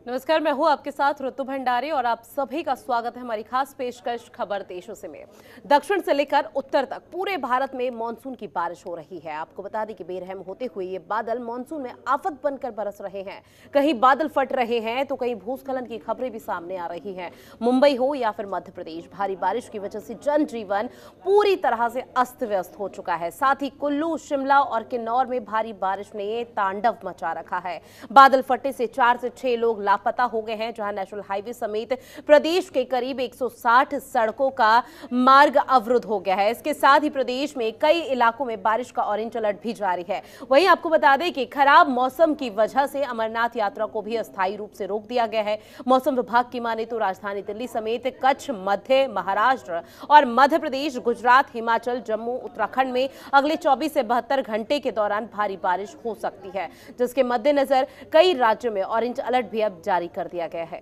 नमस्कार, मैं हूं आपके साथ ऋतु भंडारी और आप सभी का स्वागत है हमारी खास पेशकश खबर देशों से में। दक्षिण से लेकर उत्तर तक पूरे भारत में मानसून की बारिश हो रही है। आपको बता दें कि बेरहम होते हुए ये बादल मानसून में आफत बनकर बरस रहे हैं। कहीं बादल फट रहे हैं तो कहीं भूस्खलन की खबरें भी सामने आ रही हैं। मुंबई हो या फिर मध्य प्रदेश, भारी बारिश की वजह से जनजीवन पूरी तरह से अस्त व्यस्त हो चुका है। साथ ही कुल्लू, शिमला और किन्नौर में भारी बारिश ने तांडव मचा रखा है। बादल फटने से 4 से 6 लोग लापता हो गए हैं, जहां नेशनल हाईवे समेत प्रदेश के करीब 160 सड़कों का मार्ग अवरुद्ध हो गया है। इसके साथ ही प्रदेश में कई इलाकों में बारिश का ऑरेंज अलर्ट भी जारी है। वहीं आपको बता दें कि खराब मौसम की वजह से अमरनाथ यात्रा को भी अस्थायी रूप से रोक दिया गया है। मौसम विभाग की माने तो राजधानी दिल्ली समेत कच्छ, मध्य महाराष्ट्र और मध्य प्रदेश, गुजरात, हिमाचल, जम्मू, उत्तराखंड में अगले 24 से 72 घंटे के दौरान भारी बारिश हो सकती है, जिसके मद्देनजर कई राज्यों में ऑरेंज अलर्ट भी अब जारी कर दिया गया है।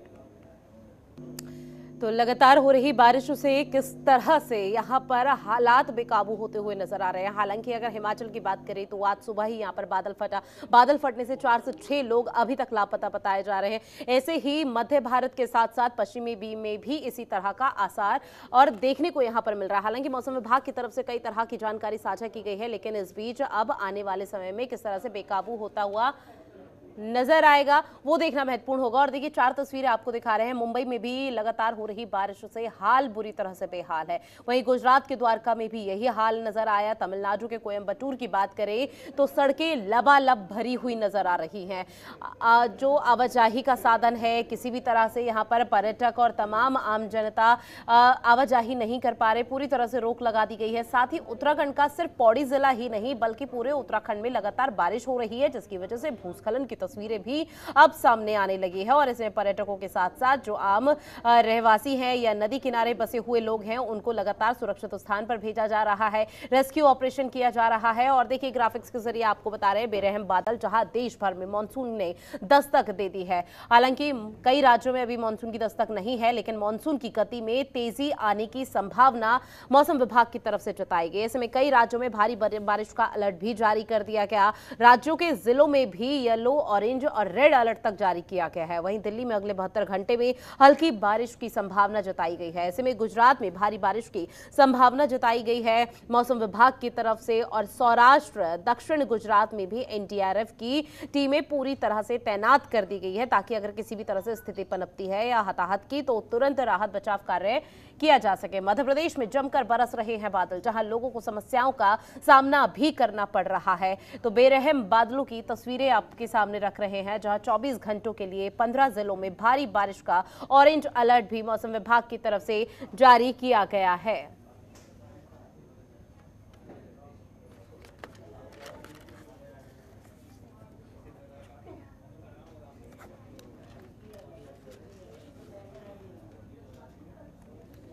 तो लगातार हो रही बारिशों से किस तरह से यहां पर हालात बेकाबू होते हुए नजर आ रहे हैं। हालांकि अगर हिमाचल की बात करें तो आज सुबह ही यहां पर बादल फटा। बादल फटने से 4 से 6 लोग अभी तक लापता बताए जा रहे हैं। ऐसे ही मध्य भारत के साथ साथ पश्चिमी बी में भी इसी तरह का आसार और देखने को यहां पर मिल रहा है। हालांकि मौसम विभाग की तरफ से कई तरह की जानकारी साझा की गई है, लेकिन इस बीच अब आने वाले समय में किस तरह से बेकाबू होता हुआ नजर आएगा वो देखना महत्वपूर्ण होगा। और देखिए, 4 तस्वीरें आपको दिखा रहे हैं। मुंबई में भी लगातार हो रही बारिश से हाल बुरी तरह से बेहाल है। वहीं गुजरात के द्वारका में भी यही हाल नजर आया। तमिलनाडु के कोयम्बटूर की बात करें तो सड़कें लबालब भरी हुई नजर आ रही हैं। जो आवाजाही का साधन है, किसी भी तरह से यहाँ पर पर्यटक और तमाम आम जनता आवाजाही नहीं कर पा रहे, पूरी तरह से रोक लगा दी गई है। साथ ही उत्तराखंड का सिर्फ पौड़ी जिला ही नहीं बल्कि पूरे उत्तराखंड में लगातार बारिश हो रही है, जिसकी वजह से भूस्खलन की तस्वीरें भी अब सामने आने लगी है। और इसमें पर्यटकों के साथ साथ जो आम रहवासी हैं या नदी किनारे बसे हुए लोग हैं, उनको लगातार सुरक्षित स्थान पर भेजा जा रहा है, रेस्क्यू ऑपरेशन किया जा रहा है। और देखिए, ग्राफिक्स के जरिए आपको बता रहे हैं बेरहम बादल, जहां देश भर में मानसून ने दस्तक दे दी है। हालांकि कई राज्यों में अभी मानसून की दस्तक नहीं है, लेकिन मानसून की गति में तेजी आने की संभावना मौसम विभाग की तरफ से जताई गई। ऐसे में कई राज्यों में भारी बारिश का अलर्ट भी जारी कर दिया गया। राज्यों के जिलों में भी येलो, ऑरेंज और रेड अलर्ट तक जारी किया गया है। वहीं दिल्ली में अगले 72 घंटे में हल्की बारिश की संभावना जताई गई है। ऐसे में गुजरात में भारी बारिश की संभावना जताई गई है मौसम विभाग की तरफ से। और सौराष्ट्र, दक्षिण गुजरात में भी एनडीआरएफ की टीमें पूरी तरह से तैनात कर दी गई है, ताकि अगर किसी भी तरह से स्थिति पनपती है या हताहत की तो तुरंत राहत बचाव कार्य किया जा सके। मध्य प्रदेश में जमकर बरस रहे हैं बादल, जहां लोगों को समस्याओं का सामना भी करना पड़ रहा है। तो बेरहम बादलों की तस्वीरें आपके सामने रख रहे हैं, जहां 24 घंटों के लिए 15 जिलों में भारी बारिश का ऑरेंज अलर्ट भी मौसम विभाग की तरफ से जारी किया गया है।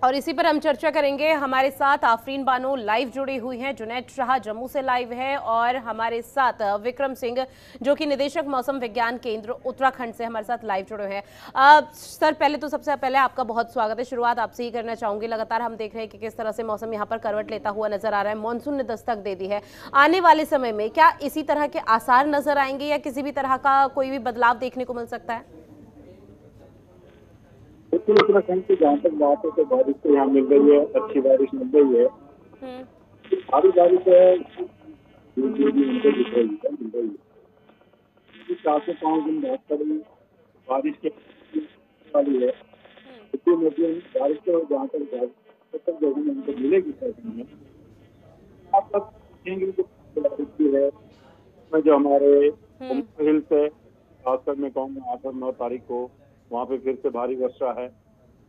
और इसी पर हम चर्चा करेंगे। हमारे साथ आफरीन बानो लाइव जुड़ी हुई हैं, जुनैद शाह जम्मू से लाइव है, और हमारे साथ विक्रम सिंह जो कि निदेशक मौसम विज्ञान केंद्र उत्तराखंड से हमारे साथ लाइव जुड़े हैं। सर, पहले तो सबसे पहले आपका बहुत स्वागत है। शुरुआत आपसे ही करना चाहूंगी। लगातार हम देख रहे हैं कि किस तरह से मौसम यहाँ पर करवट लेता हुआ नजर आ रहा है। मानसून ने दस्तक दे दी है। आने वाले समय में क्या इसी तरह के आसार नजर आएंगे या किसी भी तरह का कोई भी बदलाव देखने को मिल सकता है? बिल्कुल, उत्तराखंड की जहाँ तक बात है तो बारिश तो यहाँ मिल रही है, अच्छी बारिश मिल रही है। भारी बारिश है, हमको दिख रही है, मिल रही है। 4 से 5 दिन बहुत बड़ी बारिश के वाली है। इतनी नदियों में बारिश तो जहाँ तक जगह में हमको मिलेगी सर्दी में। अब तक देखेंगे तो बारिश भी है। इसमें जो हमारे हिल्स है, खासकर मैं कहूँगा 8 और 9 तारीख को वहाँ पे फिर से भारी वर्षा है।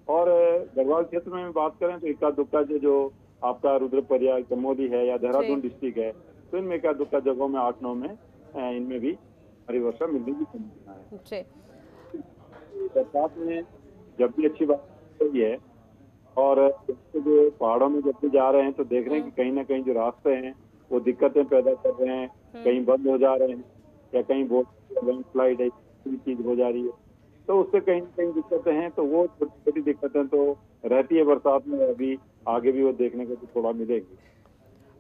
और गढ़वाल क्षेत्र में बात करें तो इक्का दुक्का जो आपका रुद्रप्रयाग, चमोली है या देहरादून डिस्ट्रिक्ट है, तो इनमें इक्का दुक्का जगहों में 8-9 में इनमें भी भारी वर्षा मिलने की संभावना है। बरसात में जब भी अच्छी बात होती है, और जो पहाड़ों में जब भी जा रहे हैं तो देख रहे हैं कि कहीं ना कहीं जो रास्ते हैं वो दिक्कतें पैदा कर रहे हैं, कहीं बंद हो जा रहे हैं या कहीं बहुत लैंडस्लाइड है, चीज हो जा रही है, तो उससे कहीं ना कहीं दिक्कतें हैं। तो वो छोटी छोटी दिक्कतें तो रहती है बरसात में, अभी आगे भी वो देखने को तो थोड़ा मिलेगी।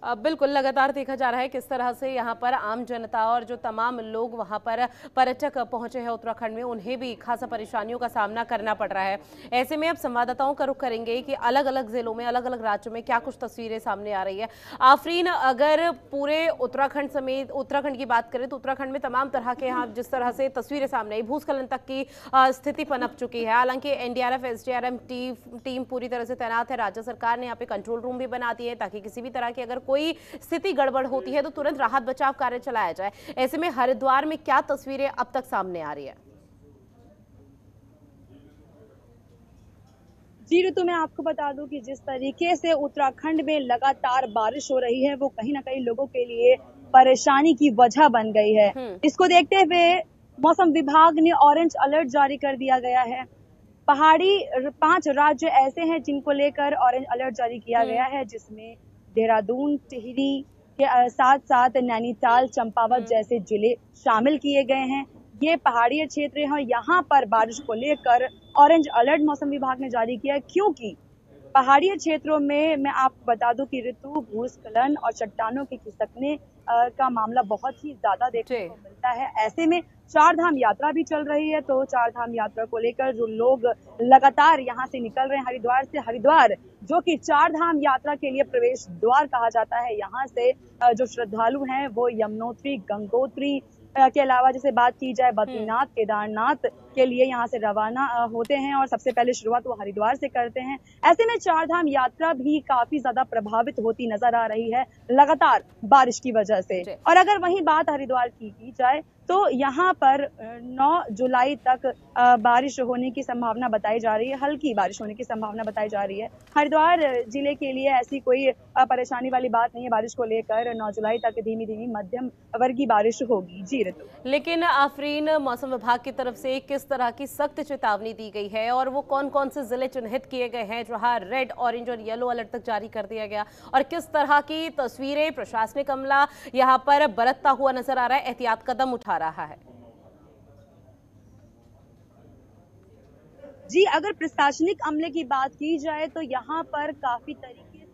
बिल्कुल लगातार देखा जा रहा है किस तरह से यहाँ पर आम जनता और जो तमाम लोग वहाँ पर पर्यटक पहुंचे हैं उत्तराखंड में, उन्हें भी खासा परेशानियों का सामना करना पड़ रहा है। ऐसे में अब संवाददाताओं का रुख करेंगे कि अलग अलग जिलों में, अलग अलग राज्यों में क्या कुछ तस्वीरें सामने आ रही है। आफरीन, अगर पूरे उत्तराखंड समेत उत्तराखंड की बात करें तो उत्तराखंड में तमाम तरह के यहाँ जिस तरह से तस्वीरें सामने आई, भूस्खलन तक की स्थिति पनप चुकी है। हालांकि एनडीआरएफ एसडीआरएफ टीम पूरी तरह से तैनात है। राज्य सरकार ने यहाँ पे कंट्रोल रूम भी बना दिए हैं ताकि किसी भी तरह की अगर कोई स्थिति गड़बड़ होती है तो तुरंत राहत बचाव कार्य चलाया जाए। ऐसे में हरिद्वार में क्या तस्वीरें अब तक सामने आ रही है? जी ऋतु, मैं आपको बता दूं कि जिस तरीके से उत्तराखंड में लगातार बारिश हो रही है वो कहीं ना कहीं लोगों के लिए परेशानी की वजह बन गई है। इसको देखते हुए मौसम विभाग ने ऑरेंज अलर्ट जारी कर दिया गया है। पहाड़ी 5 राज्य ऐसे हैं जिनको लेकर ऑरेंज अलर्ट जारी किया गया है, जिसमें देहरादून, टिहरी के साथ साथ नैनीताल, चंपावत जैसे जिले शामिल किए गए हैं। ये पहाड़ी क्षेत्र हैं, यहाँ पर बारिश को लेकर ऑरेंज अलर्ट मौसम विभाग ने जारी किया है, क्योंकि पहाड़ी क्षेत्रों में मैं आपको बता दूं कि ऋतु भूस्खलन और चट्टानों के खिसकने का मामला बहुत ही ज्यादा देखने को मिलता है। ऐसे में 4 धाम यात्रा भी चल रही है, तो 4 धाम यात्रा को लेकर जो लोग लगातार यहाँ से निकल रहे हैं हरिद्वार से, हरिद्वार जो कि 4 धाम यात्रा के लिए प्रवेश द्वार कहा जाता है, यहाँ से जो श्रद्धालु हैं वो यमुनोत्री, गंगोत्री के अलावा जैसे बात की जाए बद्रीनाथ, केदारनाथ के लिए यहाँ से रवाना होते हैं और सबसे पहले शुरुआत वो हरिद्वार से करते हैं। ऐसे में 4 धाम यात्रा भी काफी ज्यादा प्रभावित होती नजर आ रही है लगातार बारिश की वजह से। और अगर वहीं बात हरिद्वार की जाए तो यहाँ पर 9 जुलाई तक बारिश होने की संभावना बताई जा रही है, हल्की बारिश होने की संभावना बताई जा रही है। हरिद्वार जिले के लिए ऐसी कोई परेशानी वाली बात नहीं है। बारिश को लेकर 9 जुलाई तक धीमी धीमी मध्यम वर्गीय बारिश होगी। जी ऋतु। लेकिन आफरीन, मौसम विभाग की तरफ से किस तरह की सख्त चेतावनी दी गई है और वो कौन कौन से जिले चिन्हित किए गए हैं जहां रेड, ऑरेंज और येलो अलर्ट तक जारी कर दिया गया, और किस तरह की तस्वीरें प्रशासनिक अमला यहाँ पर बरतता हुआ नजर आ रहा है, एहतियात कदम उठा रहा है? जी, अगर प्रशासनिक अमले की बात की जाए तो यहाँ पर काफी तरीके से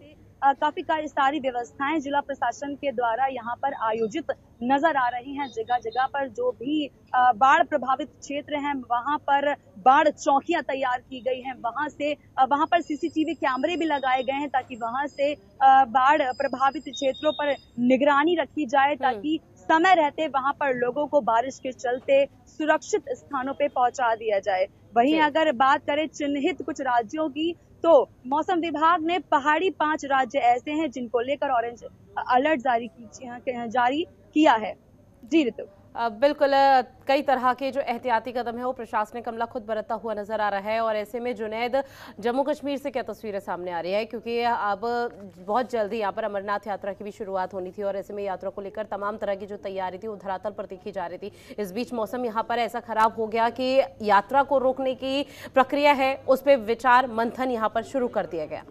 काफी सारी व्यवस्थाएं जिला प्रशासन के द्वारा यहाँ पर आयोजित नजर आ रही हैं। जगह जगह पर जो भी बाढ़ प्रभावित क्षेत्र हैं वहां पर बाढ़ चौकियां तैयार की गई हैं। वहां पर सीसीटीवी कैमरे भी लगाए गए हैं ताकि वहां से बाढ़ प्रभावित क्षेत्रों पर निगरानी रखी जाए, ताकि समय रहते वहां पर लोगों को बारिश के चलते सुरक्षित स्थानों पे पहुंचा दिया जाए। वहीं अगर बात करें चिन्हित कुछ राज्यों की, तो मौसम विभाग ने पहाड़ी 5 राज्य ऐसे हैं जिनको लेकर ऑरेंज अलर्ट जारी किया है। जी ऋतु। बिल्कुल, कई तरह के जो एहतियाती कदम है वो प्रशासनिक अमला खुद बरतता हुआ नजर आ रहा है। और ऐसे में जुनैद, जम्मू कश्मीर से क्या तस्वीरें सामने आ रही है, क्योंकि अब बहुत जल्दी यहाँ पर अमरनाथ यात्रा की भी शुरुआत होनी थी और ऐसे में यात्रा को लेकर तमाम तरह की जो तैयारी थी वो धरातल पर देखी जा रही थी। इस बीच मौसम यहाँ पर ऐसा खराब हो गया कि यात्रा को रोकने की प्रक्रिया है उस पर विचार मंथन यहाँ पर शुरू कर दिया गया।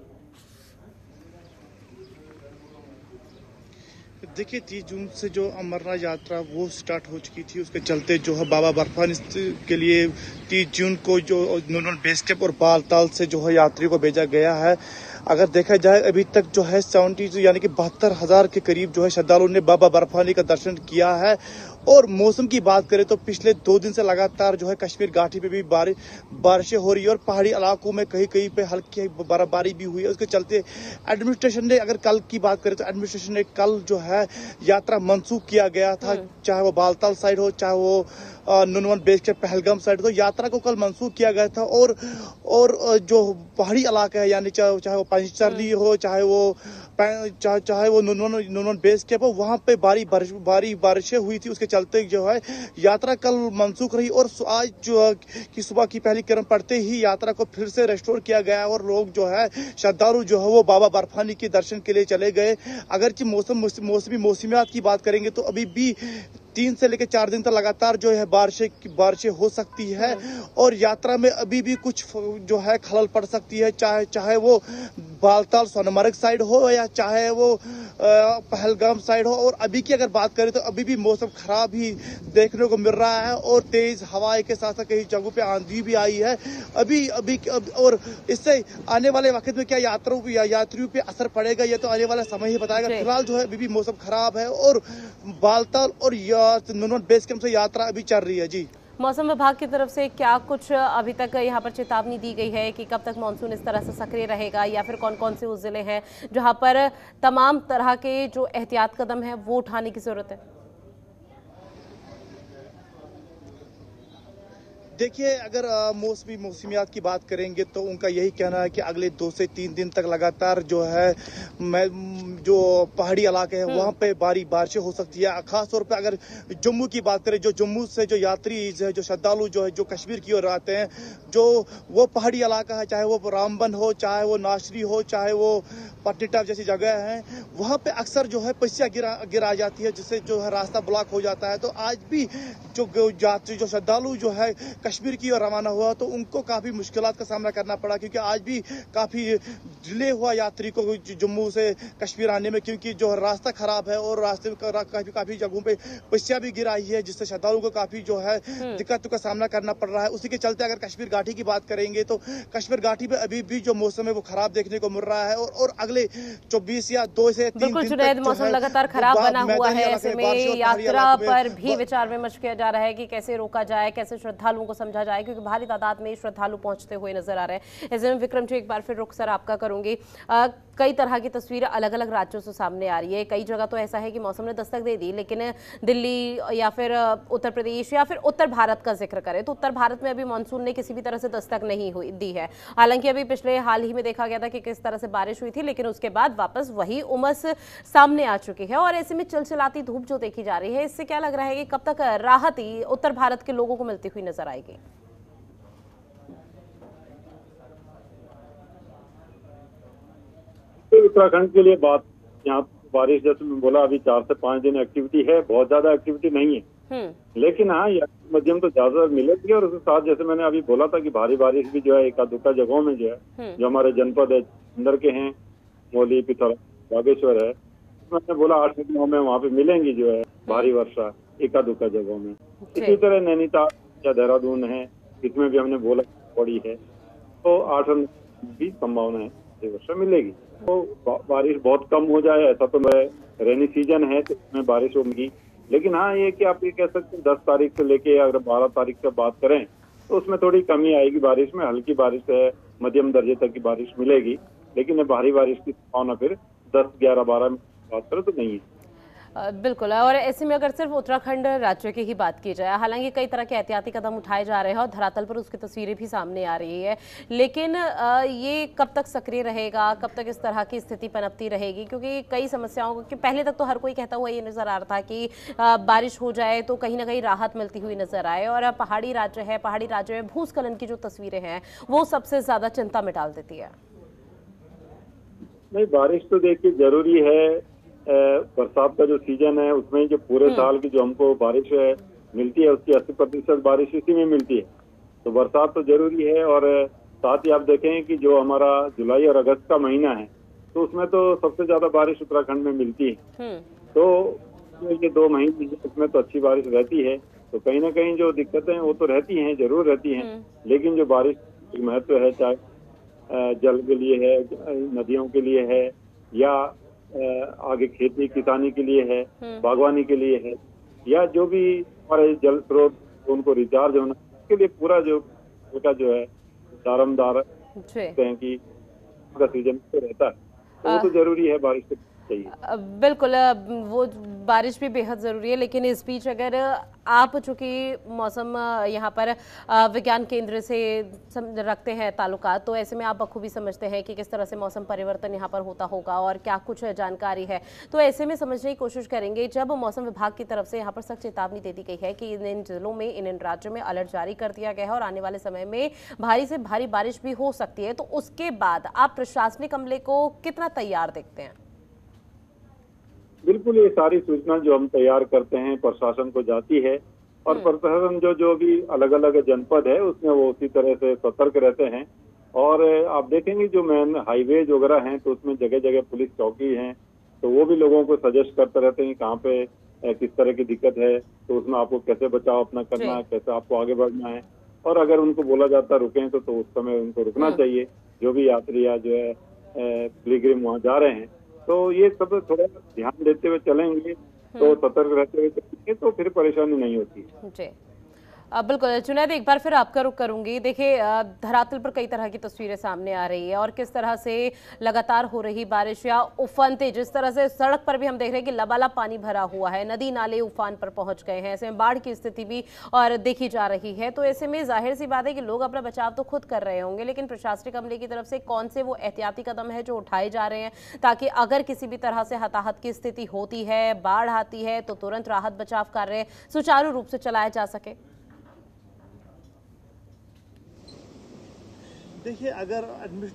देखिए, 30 जून से जो अमरनाथ यात्रा वो स्टार्ट हो चुकी थी, उसके चलते जो है बाबा बर्फानी के लिए 30 जून को जो नूनन बेस कैंप और बालताल से जो है यात्री को भेजा गया है। अगर देखा जाए अभी तक जो है 70 यानी कि 72,000 के करीब जो है श्रद्धालुओं ने बाबा बर्फानी का दर्शन किया है। और मौसम की बात करें तो पिछले 2 दिन से लगातार जो है कश्मीर घाटी पे भी बारिशें हो रही है और पहाड़ी इलाकों में कहीं कहीं पे हल्की बर्फबारी भी हुई है। उसके चलते एडमिनिस्ट्रेशन ने, अगर कल की बात करें तो एडमिनिस्ट्रेशन ने कल जो है यात्रा मंसूख किया गया था, चाहे वो बालताल साइड हो, चाहे वो नुनवन बेस के पहलगाम साइड, तो यात्रा को कल मंसूख किया गया था। और जो पहाड़ी इलाका है, यानी चाहे वो पंचचरली हो, चाहे वो नुनवन बेस कैंप हो, वहां पे भारी बारिशें हुई थी। उसके चलते जो है यात्रा कल मंसूख रही और आज जो कि सुबह की पहली किरण पड़ते ही यात्रा को फिर से रेस्टोर किया गया और लोग जो है श्रद्धालु जो है वो बाबा बर्फानी के दर्शन के लिए चले गए। अगरचे मौसमियात की बात करेंगे तो अभी भी 3 से लेकर 4 दिन तक लगातार जो है बारिशें हो सकती है और यात्रा में अभी भी कुछ जो है खलल पड़ सकती है, चाहे वो बालताल सोनमर्ग साइड हो या चाहे वो पहलगाम साइड हो। और अभी की अगर बात करें तो अभी भी मौसम खराब ही देखने को मिल रहा है और तेज हवाएं के साथ साथ कई जगहों पे आंधी भी आई है अभी अभी। और इससे आने वाले वक्त में क्या यात्रियों पे असर पड़ेगा ये तो आने वाला समय ही बताएगा। फिलहाल जो है अभी भी मौसम खराब है और बालताल और नुनवन बेस कैंप से यात्रा अभी चल रही है। जी, मौसम विभाग की तरफ से क्या कुछ अभी तक यहाँ पर चेतावनी दी गई है कि कब तक मानसून इस तरह से सक्रिय रहेगा, या फिर कौन कौन से वो जिले हैं जहाँ पर तमाम तरह के जो एहतियात कदम है वो उठाने की जरूरत है? देखिए, अगर मौसमियात की बात करेंगे तो उनका यही कहना है कि अगले 2 से 3 दिन तक लगातार जो है जो पहाड़ी इलाके हैं वहां पे बारिशें हो सकती है। खास तौर पे अगर जम्मू की बात करें, जो जम्मू से जो यात्री जो श्रद्धालु जो कश्मीर की ओर आते हैं, जो वो पहाड़ी इलाका है, चाहे वो रामबन हो, चाहे वो नाशरी हो, चाहे वो पटनीटॉप जैसी जगह है, वहां पे अक्सर जो है पस्सियां गिरा जाती है, जिससे जो है रास्ता ब्लॉक हो जाता है। तो आज भी जो यात्री जो श्रद्धालु जो है कश्मीर की ओर रवाना हुआ तो उनको काफी मुश्किलात का सामना करना पड़ा, क्योंकि आज भी काफी डिले हुआ यात्री को जम्मू से कश्मीर आने में, क्योंकि जो रास्ता खराब है और रास्ते में काफी जगहों पे पस्सियां भी गिराई है, जिससे श्रद्धालुओं को काफी जो है दिक्कतों का सामना करना पड़ रहा है। उसी के चलते अगर कश्मीर घाटी की बात करेंगे तो कश्मीर घाटी में अभी भी जो मौसम है वो खराब देखने को मिल रहा है और अगले 24 या 2 से 3 दिन जुनैद, मौसम लगातार खराब बना हुआ है, ऐसे में यात्रा पर भी विचार विमर्श किया जा रहा है कि कैसे रोका जाए, कैसे श्रद्धालुओं को समझा जाए, क्योंकि भारी तादाद में श्रद्धालु पहुंचते हुए नजर आ रहे हैं। ऐसे में विक्रम जी, एक बार फिर रुख सर आपका करूंगी। कई तरह की तस्वीरें अलग अलग राज्यों से सामने आ रही है। कई जगह तो ऐसा है कि मौसम ने दस्तक दे दी, लेकिन दिल्ली या फिर उत्तर प्रदेश या फिर उत्तर भारत का जिक्र करें तो उत्तर भारत में अभी मानसून ने किसी भी तरह से दस्तक नहीं दी है। हालांकि अभी पिछले हाल ही में देखा गया था कि किस तरह से बारिश हुई थी, लेकिन उसके बाद वापस वही उमस सामने आ चुकी है और ऐसे में चिलचिलाती धूप जो देखी जा रही है, इससे क्या लग रहा है कि कब तक राहत ही उत्तर भारत के लोगों को मिलती हुई नजर आएगी? उत्तराखंड के लिए बात, यहाँ बारिश जैसे मैं बोला अभी 4 से 5 दिन एक्टिविटी है, बहुत ज्यादा एक्टिविटी नहीं है, लेकिन हाँ मध्यम तो ज्यादा मिलेगी। और उसके साथ जैसे मैंने अभी बोला था कि भारी बारिश भी जो है एका दुक्का जगहों में जो है, जो हमारे जनपद है अंदर के हैं, मोली, पिथौरा, बागेश्वर है, मैंने बोला 8 दिनों में वहाँ पे मिलेंगी जो है भारी वर्षा एका दुक्का जगहों में। इसी तरह नैनीताल या देहरादून है, इसमें भी हमने बोला पड़ी है, तो 8 भी संभावना है वर्षा मिलेगी। तो बारिश बहुत कम हो जाए ऐसा तो रेनी सीजन है तो इसमें बारिश होगी, लेकिन हाँ ये कि आप ये कह सकते हैं 10 तारीख से लेके अगर 12 तारीख से बात करें तो उसमें थोड़ी कमी आएगी बारिश में, हल्की बारिश है, मध्यम दर्जे तक की बारिश मिलेगी, लेकिन भारी बारिश की संभावना फिर 10, 11, 12 में बात करें तो नहीं है। बिल्कुल। और ऐसे में अगर सिर्फ उत्तराखंड राज्य की ही बात की जाए, हालांकि कई तरह के एहतियाती कदम उठाए जा रहे हैं और धरातल पर उसकी तस्वीरें भी सामने आ रही है, लेकिन ये कब तक सक्रिय रहेगा, कब तक इस तरह की स्थिति पनपती रहेगी? क्योंकि कई समस्याओं को पहले तक तो हर कोई कहता हुआ ये नजर आ रहा था कि बारिश हो जाए तो कहीं ना कहीं राहत मिलती हुई नजर आए, और पहाड़ी राज्य है, पहाड़ी राज्य में भूस्खलन की जो तस्वीरें हैं वो सबसे ज्यादा चिंता में डाल देती है। नहीं, बारिश तो देखिए जरूरी है, बरसात का जो सीजन है उसमें जो पूरे साल की जो हमको बारिश मिलती है उसकी 80% बारिश इसी में मिलती है, तो बरसात तो जरूरी है। और साथ ही आप देखें कि जो हमारा जुलाई और अगस्त का महीना है तो उसमें तो सबसे ज्यादा बारिश उत्तराखंड में मिलती है, तो ये 2 महीने उसमें तो अच्छी बारिश रहती है। तो कहीं ना कहीं जो दिक्कतें वो तो रहती हैं, जरूर रहती हैं, लेकिन जो बारिश महत्व है, चाहे जल के लिए है, नदियों के लिए है, या आगे खेती किसानी के लिए है, बागवानी के लिए है, या जो भी हमारे जल स्रोत उनको रिचार्ज होना के लिए पूरा जो उनका जो है दारमदार हैं कि का सीजन तो रहता है, तो वो तो जरूरी है, बारिश तो चाहिए। बिल्कुल, वो बारिश भी बेहद ज़रूरी है, लेकिन इस बीच अगर आप चूँकि मौसम यहाँ पर विज्ञान केंद्र से रखते हैं ताल्लुकात, तो ऐसे में आप बखूबी समझते हैं कि किस तरह से मौसम परिवर्तन यहाँ पर होता होगा और क्या कुछ जानकारी है, तो ऐसे में समझने की कोशिश करेंगे। जब मौसम विभाग की तरफ से यहाँ पर सख्त चेतावनी दे दी गई है कि इन जिलों में, इन राज्यों में अलर्ट जारी कर दिया गया है और आने वाले समय में भारी से भारी बारिश भी हो सकती है, तो उसके बाद आप प्रशासनिक अमले को कितना तैयार देखते हैं? बिल्कुल, ये सारी सूचना जो हम तैयार करते हैं प्रशासन को जाती है, और प्रशासन जो भी अलग अलग जनपद है उसमें वो उसी तरह से सतर्क रहते हैं और आप देखेंगे जो मेन हाईवे वगैरह हैं तो उसमें जगह जगह पुलिस चौकी हैं, तो वो भी लोगों को सजेस्ट करते रहते हैं कहाँ पे किस तरह की दिक्कत है, तो उसमें आपको कैसे बचाव अपना करना है, कैसे आपको आगे बढ़ना है। और अगर उनको बोला जाता रुकें तो उस समय उनको रुकना चाहिए, जो भी यात्री या जो है पिलग्रिम वहाँ जा रहे हैं। तो ये सब थोड़ा ध्यान देते हुए चलेंगे, तो सतर्क रहते हुए चलेंगे, तो फिर परेशानी नहीं होती है। बिल्कुल जुनैद, एक बार फिर आपका रुख करूंगी। देखिए धरातल पर कई तरह की तस्वीरें सामने आ रही है और किस तरह से लगातार हो रही बारिश या उफनते, जिस तरह से सड़क पर भी हम देख रहे हैं कि लबालब पानी भरा हुआ है, नदी नाले उफान पर पहुंच गए हैं, ऐसे में बाढ़ की स्थिति भी और देखी जा रही है। तो ऐसे में जाहिर सी बात है कि लोग अपना बचाव तो खुद कर रहे होंगे, लेकिन प्रशासनिक अमले की तरफ से कौन से वो एहतियाती कदम है जो उठाए जा रहे हैं ताकि अगर किसी भी तरह से हताहत की स्थिति होती है, बाढ़ आती है, तो तुरंत राहत बचाव कार्य सुचारू रूप से चलाया जा सके? देखिए, अगर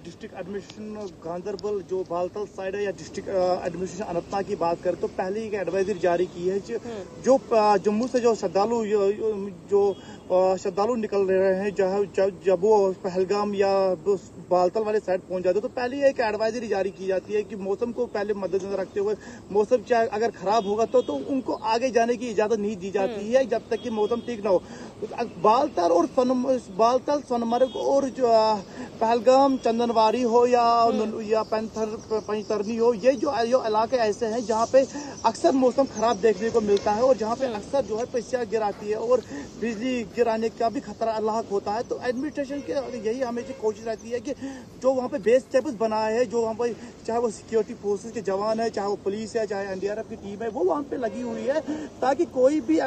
डिस्ट्रिक्ट एडमिनिस्ट्रेशन गांधरबल जो बालतल साइड है या डिस्ट्रिक्ट एडमिनिस्ट्रेशन अनंतनाग की बात करें तो पहले ही एक एडवाइजरी जारी की है जो जम्मू से जो श्रद्धालु निकल रहे हैं, जब वो पहलगाम या बालतल वाले साइड पहुंच जाते हैं तो पहले एक एडवाइजरी जारी की जाती है कि मौसम को पहले मद्देनजर रखते हुए मौसम चाहे अगर खराब होगा तो उनको आगे जाने की इजाजत नहीं दी जाती है जब तक कि मौसम ठीक ना हो। बालतल सोनमर्ग और जो पहलगाम, चंदनवारी हो या पैंतरनी हो, ये जो इलाके ऐसे हैं जहाँ पे अक्सर मौसम खराब देखने को मिलता है और जहाँ पे अक्सर जो है पैसियाँ गिराती है और बिजली गिराने का भी खतरा लाक होता है। तो एडमिनिस्ट्रेशन के यही हमेशा कोशिश रहती है कि जो वहाँ पे बेस कैंप्स बनाए हैं, जो वहाँ पे चाहे वो सिक्योरिटी फोर्सेस के जवान है, चाहे वो पुलिस है, चाहे एनडीआरएफ की टीम है, वो वहाँ पे लगी हुई है ताकि कोई भी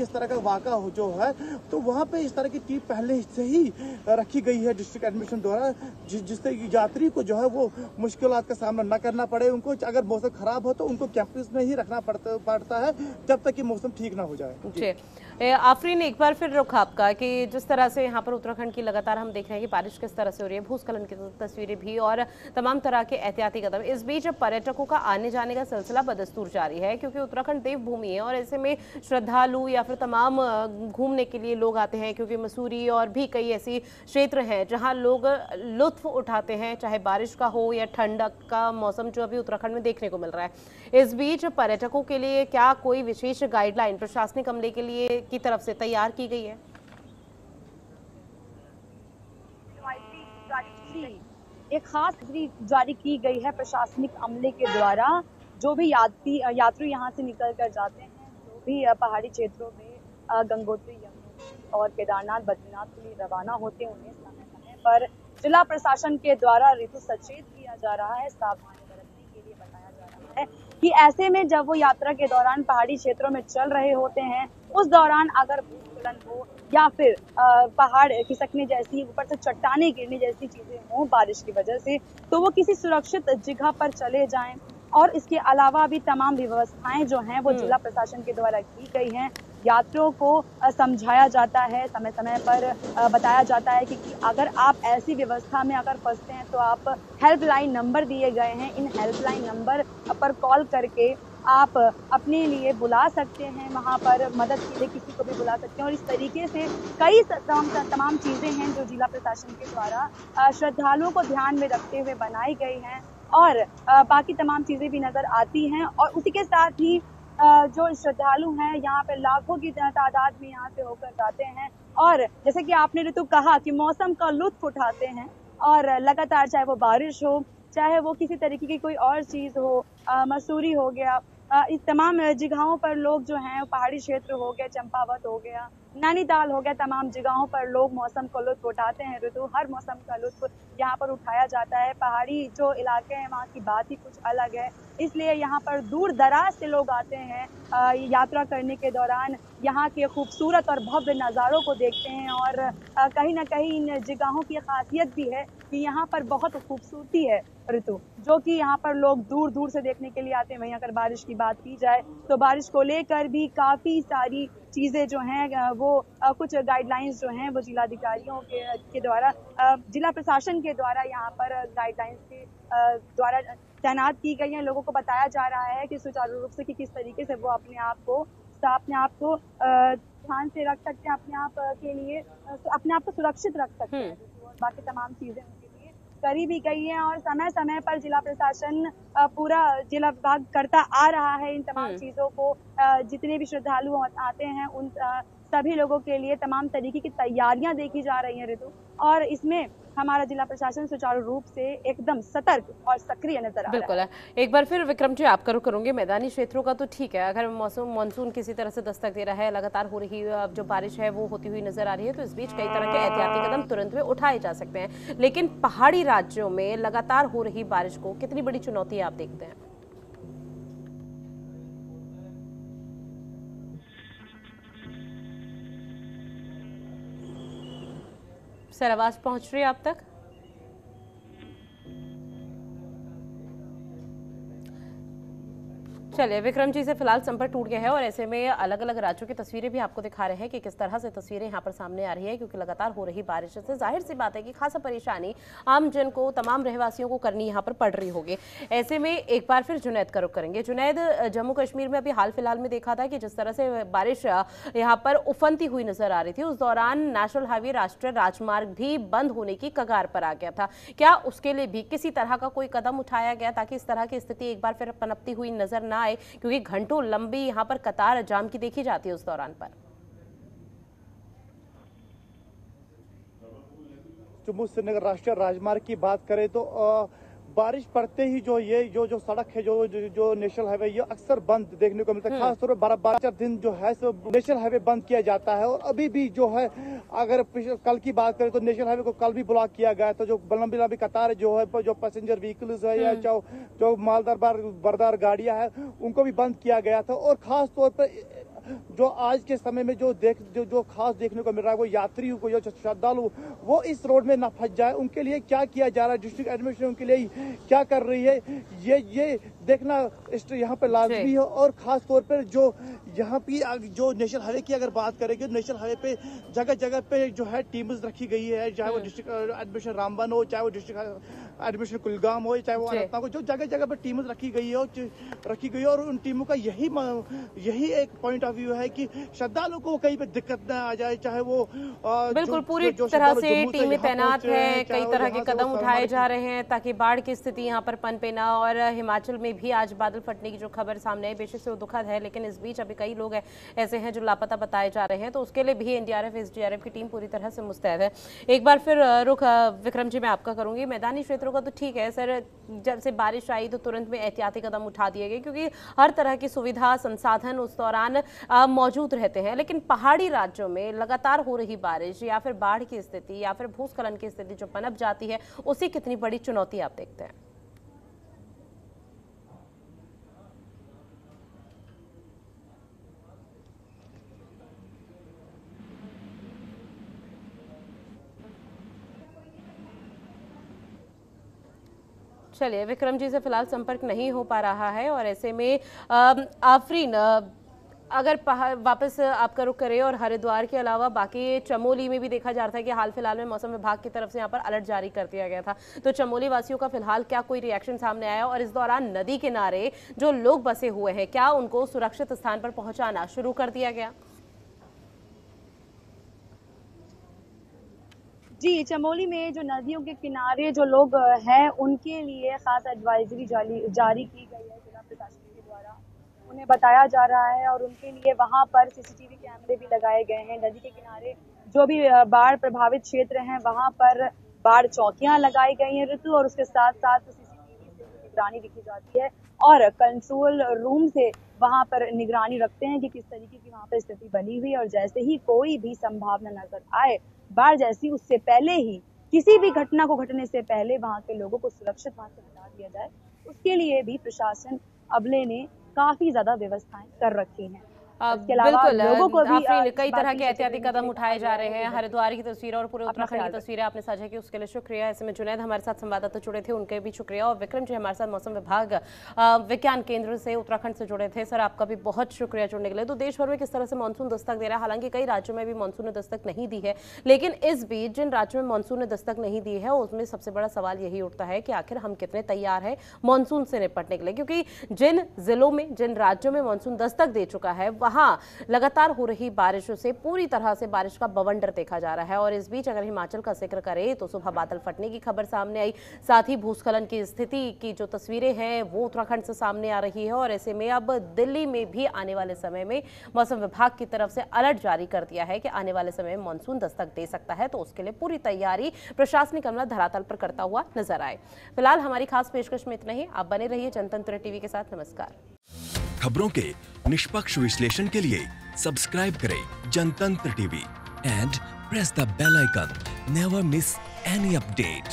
इस तरह का वाक़ा हो जो है तो वहाँ पे इस तरह की टीम पहले से ही रखी गई है डिस्ट्रिक्ट एडमिनिस्ट्रेशन द्वारा, जिससे यात्री को जो है वो मुश्किलात का सामना न करना पड़े। उनको अगर मौसम खराब हो तो उनको कैंपस में ही रखना पड़ता है जब तक कि मौसम ठीक ना हो जाए। आफरीन, एक बार फिर रुख आपका कि जिस तरह से यहाँ पर उत्तराखंड की लगातार हम देख रहे हैं कि बारिश किस तरह से हो रही है, भूस्खलन की तस्वीरें भी और तमाम तरह के एहतियाती कदम, इस बीच पर्यटकों का आने जाने का सिलसिला बदस्तूर जारी है क्योंकि उत्तराखंड देवभूमि है और ऐसे में श्रद्धालु या फिर तमाम घूमने के लिए लोग आते हैं क्योंकि मसूरी और भी कई ऐसी क्षेत्र हैं जहाँ लोग लुत्फ उठाते हैं, चाहे बारिश का हो या ठंडक का मौसम जो अभी उत्तराखंड में देखने को मिल रहा है। इस बीच पर्यटकों के लिए क्या कोई विशेष गाइडलाइन प्रशासनिक अमले के लिए की तरफ से तैयार की गई है? एक खास जारी की गई है प्रशासनिक अमले के द्वारा। जो भी यात्री यहाँ से निकल कर जाते हैं, जो भी पहाड़ी क्षेत्रों में गंगोत्री, यमुनोत्री और केदारनाथ, बद्रीनाथ के लिए रवाना होते हैं, उन्हें समय समय पर जिला प्रशासन के द्वारा ऋतु सचेत किया जा रहा है, सावधानी बरतने के लिए बताया जा रहा है कि ऐसे में जब वो यात्रा के दौरान पहाड़ी क्षेत्रों में चल रहे होते हैं, उस दौरान अगर भूस्खलन हो या फिर पहाड़ खिसकने जैसी, ऊपर से चट्टाने गिरने जैसी चीजें हों बारिश की वजह से, तो वो किसी सुरक्षित जगह पर चले जाएं। और इसके अलावा भी तमाम व्यवस्थाएं जो हैं वो जिला प्रशासन के द्वारा की गई हैं। यात्रियों को समझाया जाता है, समय समय पर बताया जाता है कि अगर आप ऐसी व्यवस्था में अगर फंसते हैं तो आप हेल्पलाइन नंबर दिए गए हैं, इन हेल्पलाइन नंबर पर कॉल करके आप अपने लिए बुला सकते हैं, वहाँ पर मदद के लिए किसी को भी बुला सकते हैं। और इस तरीके से कई तमाम चीज़ें हैं जो जिला प्रशासन के द्वारा श्रद्धालुओं को ध्यान में रखते हुए बनाई गई हैं और बाकी तमाम चीज़ें भी नज़र आती हैं। और उसी के साथ ही जो श्रद्धालु हैं यहाँ पे लाखों की तादाद में यहाँ से होकर जाते हैं और जैसे कि आपने ऋतु कहा कि मौसम का लुत्फ उठाते हैं और लगातार चाहे वो बारिश हो, चाहे वो किसी तरीके की कोई और चीज़ हो, मसूरी हो गया, इस तमाम जगहों पर लोग जो हैं, पहाड़ी क्षेत्र हो गया, चंपावत हो गया, नैनीताल हो गया, तमाम जगहों पर लोग मौसम का लुत्फ उठाते हैं। ऋतु हर मौसम का लुत्फ यहाँ पर उठाया जाता है। पहाड़ी जो इलाके हैं वहाँ की बात ही कुछ अलग है, इसलिए यहाँ पर दूर दराज से लोग आते हैं यात्रा करने के दौरान, यहाँ के खूबसूरत और भव्य नज़ारों को देखते हैं और कहीं ना कहीं इन जगहों की खासियत भी है कि यहाँ पर बहुत खूबसूरती है ऋतु, जो कि यहाँ पर लोग दूर दूर से देखने के लिए आते हैं। वहीं अगर बारिश की बात की जाए तो बारिश को लेकर भी काफ़ी सारी चीज़ें जो हैं वो कुछ गाइडलाइंस जो हैं वो जिलाधिकारियों के द्वारा, जिला प्रशासन के द्वारा यहाँ पर गाइडलाइंस के द्वारा तैनात की गई हैं। लोगों को बताया जा रहा है कि सुचारू रूप से कि किस तरीके से वो अपने आप को ध्यान से रख सकते हैं, अपने आप के लिए अपने आप को सुरक्षित रख सकते हैं। बाकी तमाम चीजें उनके लिए करी भी गई हैं और समय समय पर जिला प्रशासन पूरा जिला विभाग करता आ रहा है इन तमाम चीजों को। जितने भी श्रद्धालु आते हैं उन सभी लोगों के लिए तमाम तरीके की तैयारियां देखी जा रही हैं ऋतु, और इसमें हमारा जिला प्रशासन सुचारू रूप से एकदम सतर्क और सक्रिय नजर आ रहा है। बिल्कुल। एक बार फिर विक्रम जी आपका रुख करूंगी। मैदानी क्षेत्रों का तो ठीक है, अगर मौसम मानसून किसी तरह से दस्तक दे रहा है, लगातार हो रही जो बारिश है वो होती हुई नजर आ रही है, तो इस बीच कई तरह के एहतियाती कदम तुरंत में उठाए जा सकते हैं। लेकिन पहाड़ी राज्यों में लगातार हो रही बारिश को कितनी बड़ी चुनौती आप देखते हैं? सर आवाज पहुंच रही है आप तक? चलिए, विक्रम जी से फिलहाल संपर्क टूट गया है और ऐसे में अलग अलग राज्यों की तस्वीरें भी आपको दिखा रहे हैं कि किस तरह से तस्वीरें यहाँ पर सामने आ रही है, क्योंकि लगातार हो रही बारिश से जाहिर सी बात है कि खासा परेशानी आम जन को, तमाम रहवासियों को करनी यहाँ पर पड़ रही होगी। ऐसे में एक बार फिर जुनैद का रुख करेंगे। जुनैद, जम्मू कश्मीर में अभी हाल फिलहाल में देखा था कि जिस तरह से बारिश यहाँ पर उफनती हुई नजर आ रही थी, उस दौरान नेशनल हाईवे, राष्ट्रीय राजमार्ग भी बंद होने की कगार पर आ गया था। क्या उसके लिए भी किसी तरह का कोई कदम उठाया गया ताकि इस तरह की स्थिति एक बार फिर पनपती हुई नजर ना आए, क्योंकि घंटों लंबी यहां पर कतार जाम की देखी जाती है उस दौरान पर? जम्मू श्रीनगर राष्ट्रीय राजमार्ग की बात करें तो बारिश पड़ते ही जो सड़क है, जो नेशनल हाईवे, ये अक्सर बंद देखने को मिलता है। खासतौर पर 12 दिन जो है सो नेशनल हाईवे बंद किया जाता है। और अभी भी जो है, अगर कल की बात करें तो नेशनल हाईवे को कल भी ब्लॉक किया गया। तो जो लंबी लंबी कतार जो है, जो पैसेंजर व्हीकल्स है या जो मालदार बरदार गाड़ियां हैं, उनको भी बंद किया गया था। और खास तौर पर जो आज के समय में जो खास देखने को मिल रहा है, वो यात्रियों को, जो श्रद्धालु वो इस रोड में ना फंस जाए, उनके लिए क्या किया जा रहा है, डिस्ट्रिक्ट एडमिनिस्ट्रेशन उनके लिए क्या कर रही है, ये देखना यहाँ पे लाजमी है। और खास तौर पर जो यहाँ की जो नेशनल हाईवे की अगर बात करेंगे, नेशनल हाईवे पे जगह जगह पे जो है टीम्स रखी गई है, चाहे वो डिस्ट्रिक्ट एडमिनिस्ट्रेशन रामबन हो, चाहे वो डिस्ट्रिक्ट एडमिनिस्ट्रेशन कुलगाम हो, चाहे वो अनंतनाग हो, जो जगह जगह पे टीम्स रखी गई है। और उन टीमों का यही एक पॉइंट ऑफ व्यू है कि श्रद्धालुओं को कहीं पे दिक्कत न आ जाए, चाहे वो बिल्कुल पूरी तरह से टीमें तैनात है, कई तरह के कदम उठाए जा रहे हैं ताकि बाढ़ की स्थिति यहाँ पर पनपे ना। और हिमाचल में भी आज बादल फटने की जो खबर सामने आई, बेशक से वो दुखद है, लेकिन इस बीच अभी कई लोग ऐसे हैं जो लापता बताए जा रहे हैं, तो उसके लिए भी एनडीआरएफ, एसडीआरएफ की टीम पूरी तरह से मुस्तैद है। एक बार फिर रुख विक्रम जी मैं आपका करूंगी। मैदानी क्षेत्रों का तो ठीक है सर, जब से बारिश आई तो तुरंत में एहतियाती कदम उठा दिए गए, क्योंकि हर तरह की सुविधा, संसाधन उस दौरान मौजूद रहते हैं। लेकिन पहाड़ी राज्यों में लगातार हो रही बारिश या फिर बाढ़ की स्थिति या फिर भूस्खलन की स्थिति जो पनप जाती है, उसी कितनी बड़ी चुनौती आप देखते हैं? चलिए, विक्रम जी से फिलहाल संपर्क नहीं हो पा रहा है और ऐसे में आफरीन, अगर वापस आपका रुख करें और हरिद्वार के अलावा बाकी चमोली में भी देखा जा रहा था कि हाल फिलहाल में मौसम विभाग की तरफ से यहाँ पर अलर्ट जारी कर दिया गया था, तो चमोली वासियों का फिलहाल क्या कोई रिएक्शन सामने आया? और इस दौरान नदी किनारे जो लोग बसे हुए हैं, क्या उनको सुरक्षित स्थान पर पहुंचाना शुरू कर दिया गया? जी, चमोली में जो नदियों के किनारे जो लोग हैं, उनके लिए खास एडवाइजरी जारी की गई है जिला प्रशासन के द्वारा। उन्हें बताया जा रहा है और उनके लिए वहां पर सीसीटीवी कैमरे भी लगाए गए हैं। नदी के किनारे जो भी बाढ़ प्रभावित क्षेत्र हैं, वहां पर बाढ़ चौकियां लगाई गई हैं ऋतु, और उसके साथ साथ सीसीटीवी से निगरानी रखी जाती है और कंट्रोल रूम से वहां पर निगरानी रखते हैं कि किस तरीके की वहां पर स्थिति बनी हुई है। और जैसे ही कोई भी संभावना नजर आए बाढ़ जैसी, उससे पहले ही, किसी भी घटना को घटने से पहले वहां के लोगों को सुरक्षित वहां से हटा दिया जाए, उसके लिए भी प्रशासन अबले ने काफी ज्यादा व्यवस्थाएं कर रखी हैं। बिल्कुल, लोगों को भी कई तरह के एहतियाती कदम उठाए जा रहे हैं। हरिद्वार की तस्वीरें और पूरे उत्तराखंड की तस्वीरें आपने साझा की, उसके लिए शुक्रिया। ऐसे में जुनैद हमारे साथ संवाददाता जुड़े थे, उनके भी शुक्रिया। और विक्रम जी हमारे साथ मौसम विभाग विज्ञान केंद्र से उत्तराखंड से जुड़े थे, सर आपका भी बहुत शुक्रिया जुड़ने के लिए। तो देश भर में किस तरह से मानसून दस्तक दे रहा है, हालांकि कई राज्यों में भी मानसून ने दस्तक नहीं दी है, लेकिन इस बीच जिन राज्यों में मानसून ने दस्तक नहीं दी है, उसमें सबसे बड़ा सवाल यही उठता है कि आखिर हम कितने तैयार हैं मानसून से निपटने के लिए, क्योंकि जिन जिलों में, जिन राज्यों में मानसून दस्तक दे चुका है, वहां लगातार हो रही बारिशों से पूरी तरह से बारिश का बवंडर देखा जा रहा है। और इस बीच अगर हिमाचल का जिक्र करें तो सुबह बादल फटने की खबर सामने आई, साथ ही भूस्खलन की स्थिति की जो तस्वीरें हैं वो उत्तराखंड से सामने आ रही है। और ऐसे में अब दिल्ली में भी आने वाले समय में मौसम विभाग की तरफ से अलर्ट जारी कर दिया है कि आने वाले समय में मानसून दस्तक दे सकता है, तो उसके लिए पूरी तैयारी प्रशासनिक अमला धरातल पर करता हुआ नजर आए। फिलहाल हमारी खास पेशकश में इतना ही। आप बने रहिए जनतंत्र टीवी के साथ। नमस्कार। खबरों के निष्पक्ष विश्लेषण के लिए सब्सक्राइब करें Jantantra TV and press the bell icon. Never miss any update.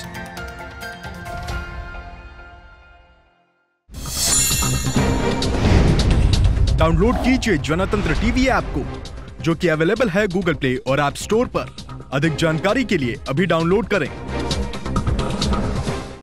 Download कीजिए जनतंत्र टीवी ऐप को, जो कि अवेलेबल है गूगल प्ले और ऐप स्टोर पर। अधिक जानकारी के लिए अभी डाउनलोड करें।